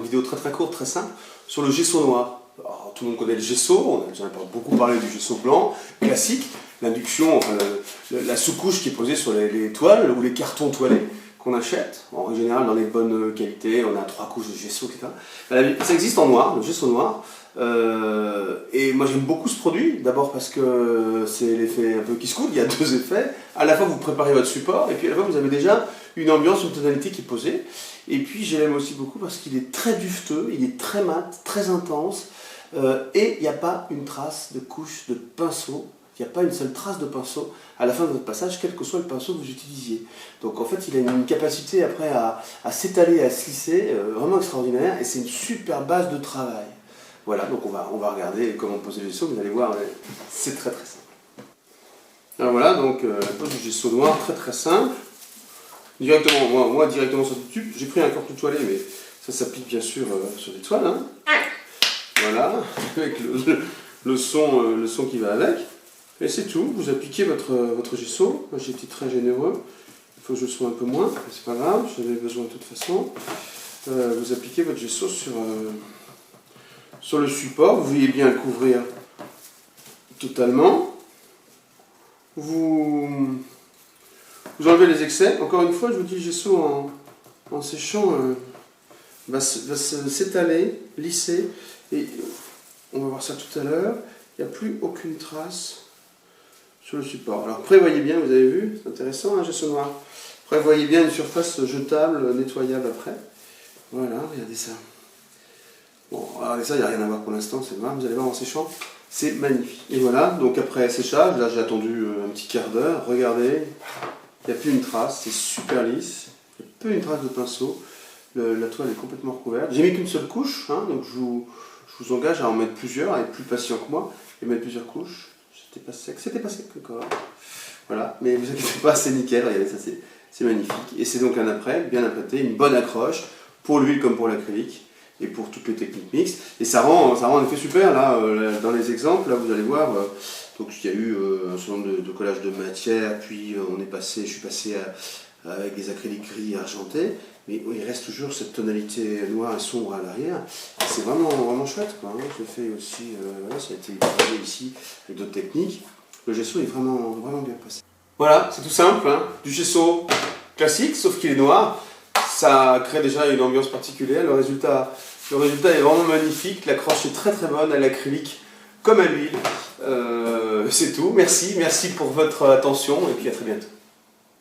vidéo très très courte, très simple, sur le gesso noir. Alors, tout le monde connaît le gesso, j'en ai beaucoup parlé du gesso blanc, classique, l'induction, enfin, la sous-couche qui est posée sur les toiles ou les cartons toilés qu'on achète, en général dans les bonnes qualités, on a 3 couches de gesso, etc. Ça existe en noir, le gesso noir, et moi j'aime beaucoup ce produit, d'abord parce que c'est l'effet un peu qui se coule, il y a 2 effets, à la fois vous préparez votre support, et puis à la fois vous avez déjà une ambiance, une tonalité qui est posée, et puis je l'aime aussi beaucoup parce qu'il est très dufteux, il est très mat, très intense, et il n'y a pas une trace de couche de pinceau, il n'y a pas une seule trace de pinceau à la fin de votre passage, quel que soit le pinceau que vous utilisiez. Donc en fait, il a une capacité après à s'étaler, à se lisser, vraiment extraordinaire, et c'est une super base de travail. Voilà, donc on va regarder comment poser le gesso, vous allez voir, c'est très très simple. Alors voilà, donc la pose du gesso noir, très très simple. Directement, moi directement sur le tube, j'ai pris un corps tout toilé, mais ça s'applique bien sûr sur des toiles. Hein. Voilà, avec le son qui va avec. Et c'est tout, vous appliquez votre gesso. Moi j'ai été très généreux, il faut que je le sois un peu moins, mais c'est pas grave, j'en avais besoin de toute façon. Vous appliquez votre gesso sur le support, vous voyez bien le couvrir totalement. Vous enlevez les excès. Encore une fois, je vous dis, le gesso en séchant va s'étaler, lisser, et on va voir ça tout à l'heure. Il n'y a plus aucune trace sur le support. Alors prévoyez bien, vous avez vu, c'est intéressant, un gesso noir. Prévoyez bien une surface jetable, nettoyable après. Voilà, regardez ça. Bon, regardez ça, il n'y a rien à voir pour l'instant, c'est grave, vous allez voir en séchant, c'est magnifique. Et voilà, donc après séchage, là j'ai attendu un petit quart d'heure, regardez, il n'y a plus une trace, c'est super lisse, il n'y a plus une trace de pinceau, la toile est complètement recouverte. J'ai mis qu'une seule couche, hein, donc je vous engage à en mettre plusieurs, à être plus patient que moi, et mettre plusieurs couches. C'était pas sec encore. Voilà, mais vous inquiétez pas, c'est nickel, regardez ça, c'est magnifique. Et c'est donc un après, bien appâté, une bonne accroche, pour l'huile comme pour l'acrylique, et pour toutes les techniques mixtes. Et ça rend un effet super, là, dans les exemples, là vous allez voir, donc il y a eu un certain nombre de collages de matière, puis je suis passé avec des acryliques gris argentés, mais il reste toujours cette tonalité noire et sombre à l'arrière. C'est vraiment, vraiment chouette, quoi. Hein. Je fais aussi, voilà, ça a été utilisé ici avec d'autres techniques. Le gesso est vraiment, vraiment bien passé. Voilà, c'est tout simple, hein. Du gesso classique, sauf qu'il est noir. Ça crée déjà une ambiance particulière. Le résultat est vraiment magnifique. L'accroche est très très bonne à l'acrylique comme à l'huile. C'est tout. Merci pour votre attention et puis à très bientôt.